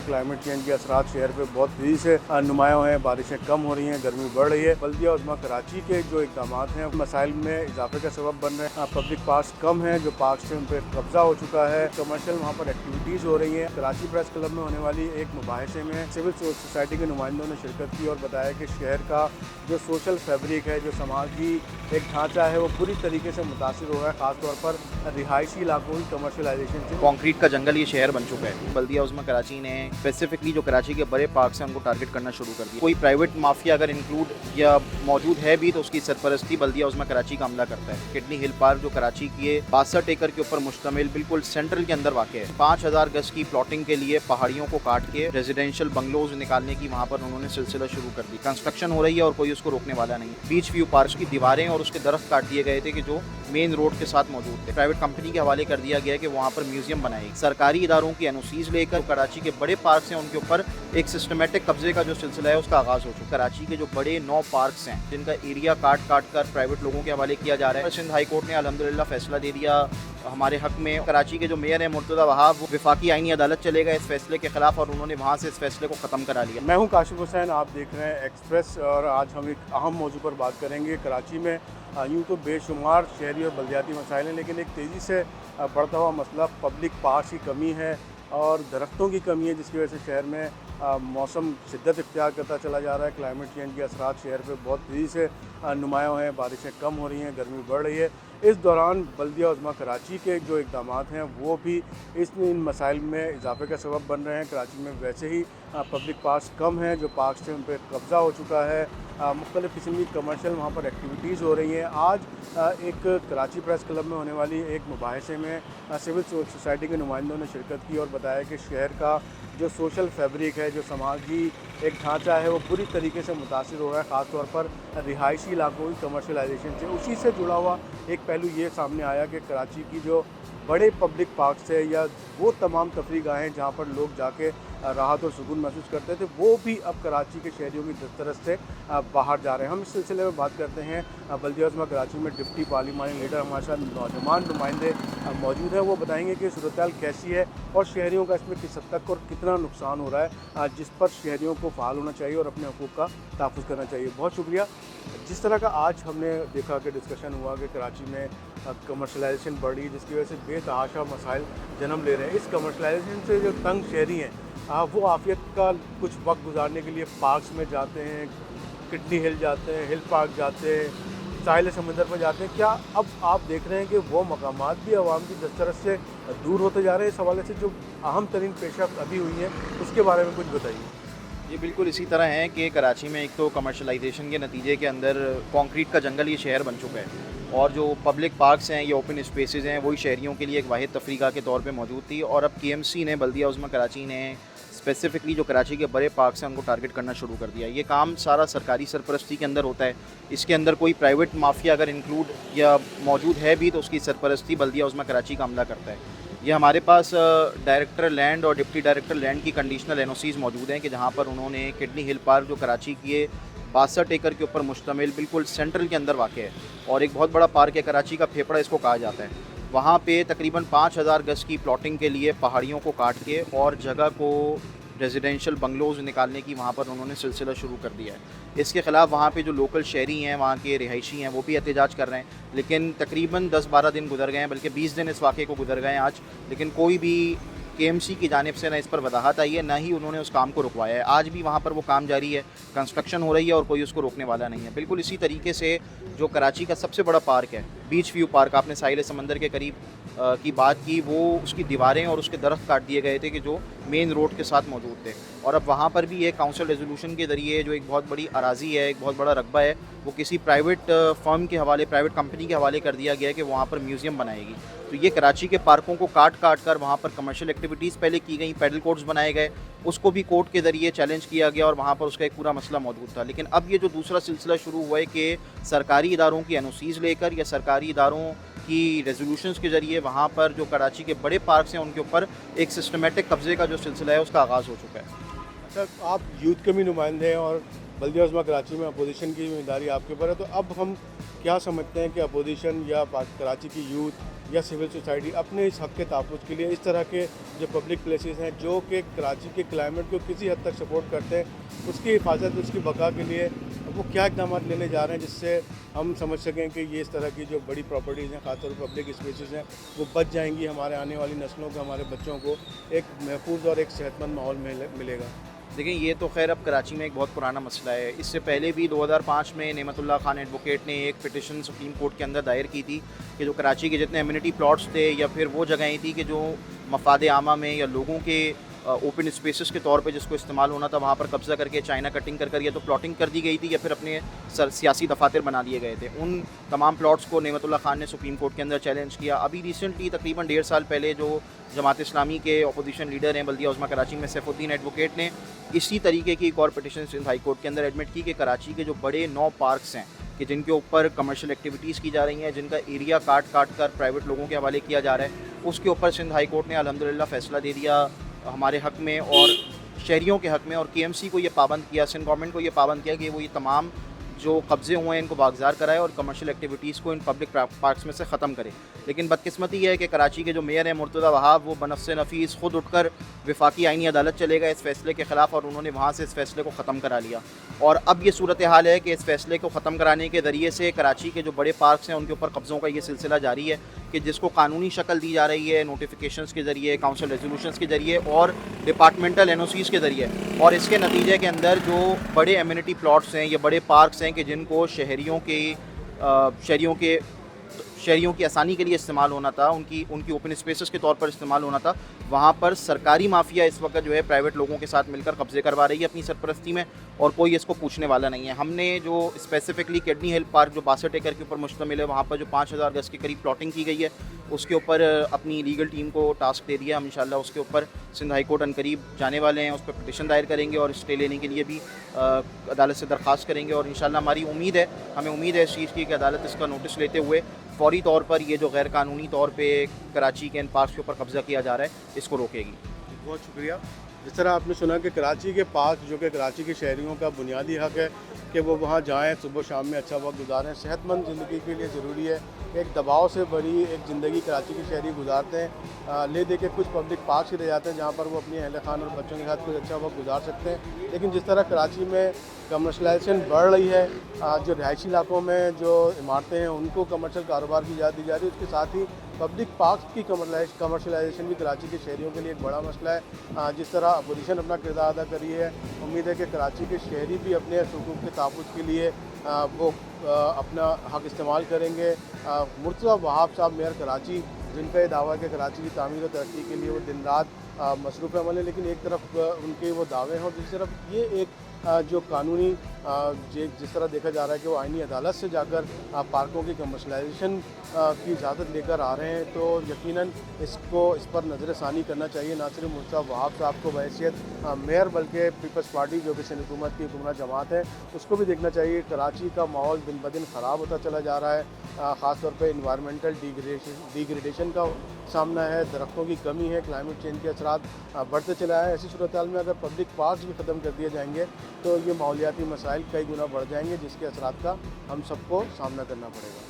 Climate change के असरात शहर पे बहुत तेज़ी से नुमायाँ हैं, बारिशें कम हो रही हैं, गर्मी बढ़ रही है। बल्दिया उज़्मा कराची के जो इक़दाम हैं मसाइल में इजाफे का सबब बन रहे हैं। पब्लिक पार्क्स कम हैं, जो पार्क्स हैं उन पर कब्जा हो चुका है, कमर्शियल वहाँ पर एक्टिविटीज़ हो रही हैं। कराची प्रेस क्लब में होने वाली एक मुबाहिसे में सिविल सोसाइटी के नुमाइंदों ने शिरकत की और बताया कि शहर का जो सोशल फैब्रिक है, जो समाजी एक ढांचा है, वो पूरी तरीके से मुतासिर हो रहा है, ख़ासतौर पर रिहायशी इलाकों की कमर्शलाइजेशन से। कंक्रीट का जंगल ये शहर बन चुका है। बल्दिया उज़्मा कराची ने स्पेसिफिकली जो कराची के बड़े पार्क्स हैं उनको टारगेट करना शुरू कर दिया। कोई प्राइवेट माफिया अगर इंक्लूड या मौजूद है भी तो उसकी सरपरस्ती बल्दिया उज़्मा कराची का अमला करता है। किडनी हिल पार्क जो कराची के 62 एकड़ के ऊपर मुश्तमिल बिल्कुल सेंट्रल के अंदर वाक़ है, 5000 गज की प्लॉटिंग के लिए पहाड़ियों को काट के रेजिडेंशियल बंगलोज निकालने की वहाँ पर उन्होंने सिलसिला शुरू कर दी। कंस्ट्रक्शन हो रही है और कोई उसको रोकने वाला नहीं। बीच व्यू पार्क की दीवारें और उसके दरख्त काट दिए गए थे कि जो मेन रोड के साथ मौजूद थे। प्राइवेट कंपनी के हवाले कर दिया गया है कि वहाँ पर म्यूजियम बनाएगी। सरकारी इदारों की एनओसीज लेकर कराची के बड़े पार्क्स हैं उनके ऊपर एक सिस्टमेटिक कब्जे का जो सिलसिला है उसका आगाज़ हो चुका। कराची के जो बड़े 9 पार्क्स हैं जिनका एरिया काट कर प्राइवेट लोगों के हवाले किया जा रहा है। सिंध हाई कोर्ट ने अल्हम्दुलिल्लाह फैसला दे दिया हमारे हक में। कराची के जो मेयर हैं मुर्तज़ा वहाब, वो वफाकी आईनी अदालत चले गए इस फैसले के खिलाफ और उन्होंने वहाँ से इस फैसले को ख़त्म करा लिया। मैं हूँ काशिफ हुसैन, आप देख रहे हैं एक्सप्रेस और आज हम एक अहम मौजू पर बात करेंगे। कराची में यूँ तो बेशुमार शहरी और बल्दियाती मसाइल हैं, लेकिन एक तेज़ी से बढ़ता हुआ मसला पब्लिक पार्क्स की कमी है और दरख्तों की कमी है, जिसकी वजह से शहर में मौसम शिद्दत इख्तियार करता चला जा रहा है। क्लाइमेट चेंज के असरात शहर पे बहुत तेज़ी से नुमायाँ हैं, बारिशें कम हो रही हैं, गर्मी बढ़ रही है। इस दौरान बल्दिया उज़्मा कराची के जो इक़दाम हैं वो भी इन मसाइल में इजाफे का सबब बन रहे हैं। कराची में वैसे ही पब्लिक पार्क्स कम हैं, जो पार्क्स हैं उन पर कब्ज़ा हो चुका है, मुख्तलिफ़ किस्म की कमर्शियल वहाँ पर एक्टिविटीज़ हो रही हैं। आज एक कराची प्रेस क्लब में होने वाली एक मुबाहिसे में सिविल सोसाइटी के नुमाइंदों ने शिरकत की और बताया कि शहर का जो सोशल फैब्रिक है, जो समाजी एक ढांचा है, वो पूरी तरीके से मुतासिर हो रहा है, ख़ासतौर पर रिहायशी इलाकों की कमर्शलाइजेशन से। उसी से जुड़ा हुआ एक पहलू ये सामने आया कि कराची की जो बड़े पब्लिक पार्क्स है या वो तमाम तफरी गाहें जहाँ पर लोग जाके राहत और सुकून महसूस करते थे, वो भी अब कराची के शहरियों की दस्तरस से बाहर जा रहे हैं। हम इस सिलसिले में बात करते हैं बल्दिया उज़्मा कराची में डिप्टी पार्लिमानी लीडर हमारे साथ नौजवान नुमाइंदे मौजूद हैं। वो बताएंगे कि सूरत-ए-हाल कैसी है और शहरियों का इसमें किस हद तक और कितना नुकसान हो रहा है, जिस पर शहरियों को फ़ाल होना चाहिए और अपने हकूक़ का तहफ़्फ़ुज़ करना चाहिए। बहुत शुक्रिया। जिस तरह का आज हमने देखा कि डिस्कशन हुआ कि कराची में कमर्शलाइजेशन बढ़ रही है, जिसकी वजह से बेतहाशा मसाइल जन्म ले रहे हैं। इस कमर्शलाइजेशन से जो तंग शहरी हैं वो आफियत का कुछ वक्त गुजारने के लिए पार्क्स में जाते हैं, किडनी हिल जाते हैं, हिल पार्क जाते हैं, साहिल समंदर पर जाते हैं। क्या अब आप देख रहे हैं कि वो मकामात भी आवाम की दस्तरस से दूर होते जा रहे हैं? इस हवाले से जो अहम तरीन पेशरफ्त अभी हुई है उसके बारे में कुछ बताइए। ये बिल्कुल इसी तरह है कि कराची में एक तो कमर्शलाइजेशन के नतीजे के अंदर कंक्रीट का जंगल ये शहर बन चुका है और जो पब्लिक पार्क्स हैं, ये ओपन स्पेसेस हैं, वही शहरियों के लिए एक वाहिद तफरीका के तौर पे मौजूद थी। और अब KMC ने, बल्दिया उज़्मा कराची ने स्पेसिफिकली जो कराची के बड़े पार्क्स हैं उनको टारगेट करना शुरू कर दिया। ये काम सारा सरकारी सरपरस्ती के अंदर होता है। इसके अंदर कोई प्राइवेट माफिया अगर इंक्लूड या मौजूद है भी तो उसकी सरपरस्ती बल्दिया उज़्मा कराची का अमला करता है। ये हमारे पास डायरेक्टर लैंड और डिप्टी डायरेक्टर लैंड की कंडीशनल एनओसीज मौजूद हैं कि जहाँ पर उन्होंने किडनी हिल पार्क जो कराची के 62 एकड़ के ऊपर मुश्तमिल बिल्कुल सेंट्रल के अंदर वाक़ है और एक बहुत बड़ा पार्क है, कराची का फेफड़ा इसको कहा जाता है। वहाँ पे तकरीबन 5000 गज की प्लॉटिंग के लिए पहाड़ियों को काट के और जगह को रेजिडेंशियल बंगलोज निकालने की वहाँ पर उन्होंने सिलसिला शुरू कर दिया है। इसके ख़िलाफ़ वहाँ पे जो लोकल शहरी हैं, वहाँ के रिहायशी हैं, वो भी एहतजाज कर रहे हैं। लेकिन तकरीबन 10-12 दिन गुजर गए हैं, बल्कि 20 दिन इस वाक़े को गुजर गए हैं आज, लेकिन कोई भी KMC की जानिब से ना इस पर वजाहत आई है, ना ही उन्होंने उस काम को रुकवाया है। आज भी वहाँ पर वो काम जारी है, कंस्ट्रक्शन हो रही है और कोई उसको रोकने वाला नहीं है। बिल्कुल इसी तरीके से जो कराची का सबसे बड़ा पार्क है, बीच व्यू पार्क, आपने साहिल समंदर के करीब की बात की, वो उसकी दीवारें और उसके दरख्त काट दिए गए थे कि जो मेन रोड के साथ मौजूद थे। और अब वहाँ पर भी एक काउंसिल रेजोल्यूशन के ज़रिए जो एक बहुत बड़ी अराज़ी है, एक बहुत बड़ा रकबा है, वो किसी प्राइवेट फर्म के हवाले, प्राइवेट कंपनी के हवाले कर दिया गया है कि वहाँ पर म्यूज़ियम बनाएगी। तो ये कराची के पार्कों को काट कर वहाँ पर कमर्शियल एक्टिविटीज़ पहले की गई, पैडल कोर्ट्स बनाए गए, उसको भी कोर्ट के ज़रिए चैलेंज किया गया और वहाँ पर उसका एक पूरा मसला मौजूद था। लेकिन अब ये जो दूसरा सिलसिला शुरू हुआ है कि सरकारी इदारों की एनओसीज़ लेकर या सरकारी इदारों की रेजोल्यूशंस के ज़रिए वहाँ पर जो कराची के बड़े पार्क्स हैं उनके ऊपर एक सिस्टमेटिक कब्ज़े का जो सिलसिला है उसका आगाज़ हो चुका है। अच्छा, आप यूथ के भी नुमाइंदे हैं और बल्दिया उज़्मा कराची में अपोजिशन की जिम्मेदारी आपके ऊपर है, तो अब हम क्या समझते हैं कि अपोजिशन या कराची की यूथ या सिविल सोसाइटी अपने इस हक़ के तहफ़्फ़ुज़ के लिए इस तरह के जो पब्लिक प्लेसेस हैं जो कि कराची के क्लाइमेट को किसी हद तक सपोर्ट करते हैं, उसकी हिफाजत, उसकी बका के लिए वो क्या इक़दाम लेने जा रहे हैं जिससे हम समझ सकें कि ये इस तरह की जो बड़ी प्रॉपर्टीज़ हैं, ख़ासतौर पर पब्लिक स्पेसेस हैं, वो बच जाएंगी, हमारे आने वाली नस्लों को, हमारे बच्चों को एक महफूज और एक सेहतमंद माहौल मिलेगा। देखिए, ये तो खैर अब कराची में एक बहुत पुराना मसला है। इससे पहले भी 2005 में नेमतुल्लाह खान एडवोकेट ने एक पिटिशन सुप्रीम कोर्ट के अंदर दायर की थी कि जो कराची के जितने एमिनिटी प्लॉट्स थे या फिर वो जगहें थी कि जो मफाद आमा में या लोगों के ओपन स्पेसेस के तौर पे जिसको इस्तेमाल होना था, वहाँ पर कब्ज़ा करके चाइना कटिंग कर या तो प्लॉटिंग कर दी गई थी या फिर अपने सियासी दफातर बना लिए गए थे। उन तमाम प्लॉट्स को नेमतुल्लाह खान ने सुप्रीम कोर्ट के अंदर चैलेंज किया। अभी रिसेंटली तकरीबन 1.5 साल पहले जो जमात इस्लामी के अपोजिशन लीडर हैं बल्दिया उज़्मा कराची में सैफुद्दीन एडवोकेट ने इसी तरीके की एक और पिटिशन सिंध हाई कोर्ट के अंदर एडमिट की कि कराची के जो बड़े 9 पार्क्स हैं कि जिनके ऊपर कमर्शियल एक्टिविटीज़ की जा रही हैं, जिनका एरिया काट कर प्राइवेट लोगों के हवाले किया जा रहा है, उसके ऊपर सिंध हाई कोर्ट ने अल्हम्दुलिल्लाह फ़ैसला दे दिया हमारे हक़ में और शहरियों के हक़ में। और KMC को ये पाबंद किया, सिंध गवर्नमेंट को ये पाबंद किया कि वो ये तमाम जो कब्ज़े हुए हैं इनको बागज़ार कराए और कमर्शियल एक्टिविटीज़ को इन पब्लिक पार्क्स में से ख़त्म करे। लेकिन बदकिस्मती ये है कि कराची के जो मेयर हैं मुर्तज़ा वहाब, वो बनफ़्स नफ़ीस ख़ुद उठकर वफाकी आइनी अदालत चले गए इस फ़ैसले के ख़िलाफ़ और उन्होंने वहाँ से इस फ़ैसले को ख़त्म करा लिया। और अब ये सूरत हाल है कि इस फ़ैसले को ख़त्म कराने के ज़रिए से कराची के जो बड़े पार्क्स हैं उनके ऊपर कब्ज़ों का ये सिलसिला जारी है कि जिसको कानूनी शक्ल दी जा रही है नोटिफिकेशंस के ज़रिए, काउंसिल रेजोल्यूशंस के ज़रिए और डिपार्टमेंटल NOCs के ज़रिए। और इसके नतीजे के अंदर जो बड़े एमिनिटी प्लॉट्स हैं या बड़े पार्क्स हैं कि जिनको शहरियों की आसानी के लिए इस्तेमाल होना था, उनकी ओपन स्पेसेस के तौर पर इस्तेमाल होना था, वहाँ पर सरकारी माफिया इस वक्त जो है प्राइवेट लोगों के साथ मिलकर कब्ज़े करवा रही है अपनी सरपरस्ती में और कोई इसको पूछने वाला नहीं है। हमने जो स्पेसिफिकली किडनी हिल पार्क जो 62 एकड़ के ऊपर मुश्तमिल है, वहाँ पर जो 5000 गज के करीब प्लॉटिंग की गई है, उसके ऊपर अपनी लीगल टीम को टास्क दे दिया। हम इंशाल्लाह उसके ऊपर सिंध हाई कोर्ट अनकरीब जाने वाले हैं, उस पर पिटिशन दायर करेंगे और स्टे लेने के लिए भी अदालत से दरख्वास्त करेंगे। और इंशाल्लाह हमें उम्मीद है इस चीज़ की कि अदालत इसका नोटिस लेते हुए फौरी तौर पर ये जो गैर कानूनी तौर पे कराची के इन पार्क्स के ऊपर कब्ज़ा किया जा रहा है इसको रोकेगी। बहुत शुक्रिया। जिस तरह आपने सुना कि कराची के पार्क जो कि कराची के शहरियों का बुनियादी हक़ है कि वो वहाँ जाएँ, सुबह शाम में अच्छा वक्त गुजारें, सेहतमंद ज़िंदगी के लिए ज़रूरी है। एक दबाव से भरी एक ज़िंदगी कराची के शहरी गुजारते हैं, ले दे के कुछ पब्लिक पार्क्स ही रह जाते हैं जहाँ पर वो अपनी अहल खान और बच्चों के साथ कुछ अच्छा वक्त गुजार सकते हैं। लेकिन जिस तरह कराची में कमर्शलाइजेशन बढ़ रही है, जो रिहायशी इलाकों में जो इमारतें हैं उनको कमर्शियल कारोबार की इजाज़त दी जा रही है, उसके साथ ही पब्लिक पार्क्स की कमर्शलाइजेशन भी कराची के शहरियों के लिए एक बड़ा मसला है। जिस तरह अपोजिशन अपना किरदार अदा कर रही है, उम्मीद है कि कराची के शहरी भी अपने हुकूक़ के तहफ़्फ़ुज़ के लिए वो अपना हक़ इस्तेमाल करेंगे। मुर्तज़ा वहाब साहब मेयर कराची, जिनका ये दावा है कि कराची की तामीर और तरक्की के लिए वो दिन रात मसरूफ़ अमल है, लेकिन एक तरफ उनके वो दावे हैं और दूसरी तरफ ये एक जो कानूनी जिस तरह देखा जा रहा है कि वो आइनी अदालत से जाकर पार्कों की कमर्शलाइजेशन की इजाज़त लेकर आ रहे हैं, तो यकीनन इस पर नज़रसानी करना चाहिए। ना सिर्फ मुर्तज़ा वहाब साहब को बहैसियत मेयर बल्कि पीपल्स पार्टी जो कि सिंध हुकूमत की हुक्मरान जमात है उसको भी देखना चाहिए। कराची का माहौल दिन ब दिन ख़राब होता चला जा रहा है, ख़ास तौर पे इन्वायरमेंटल डिग्रेडेशन का सामना है, दरख्तों की कमी है, क्लाइमेट चेंज के असरात बढ़ते चला है। ऐसी सूरत हाल में अगर पब्लिक पार्क्स भी ख़त्म कर दिए जाएंगे तो ये माहौलियाती मसाइल कई गुना बढ़ जाएंगे, जिसके असरात का हम सबको सामना करना पड़ेगा।